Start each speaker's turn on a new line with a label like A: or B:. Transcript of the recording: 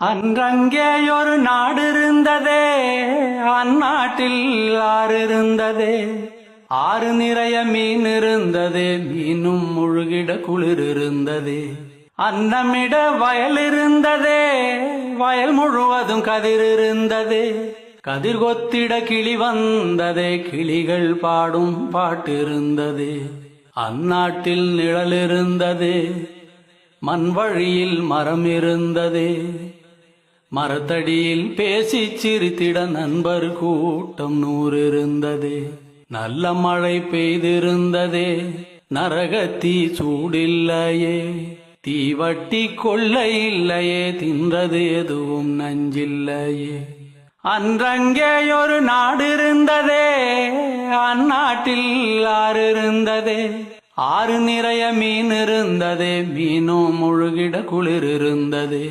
A: அன்றங்கே ஒரு நாடு இருந்ததே, அந்நாட்டில் ஆறு இருந்ததே. ஆறு நிறைய மீன் இருந்ததே, மீனும் முழுகிட குளிர் இருந்ததே. அன்னமிட வயல் இருந்ததே, வயல் முழுவதும் கதிர் இருந்ததே. கதிர் கொத்திட கிளி வந்ததே, கிளிகள் பாடும் பாட்டு இருந்ததே. அந்நாட்டில் நிழல் இருந்ததே, மண் வழியில் மரம் இருந்ததே. மரத்தடியில் பேசி சிரித்திட நண்பர் கூட்டம் 100 இருந்ததே. நல்ல மழை பெய்திருந்ததே, நரகத்தீ சூடில்லையே. தீவட்டி கொள்ளை இல்லையே, தின்றது எதுவும் நஞ்சில்லையே. அன்றங்கே ஒரு நாடு இருந்ததே, அந்நாட்டில் ஆறு இருந்ததே. ஆறு நிறைய மீன் இருந்ததே, மீனும் முழுகிட குளிர் இருந்ததே.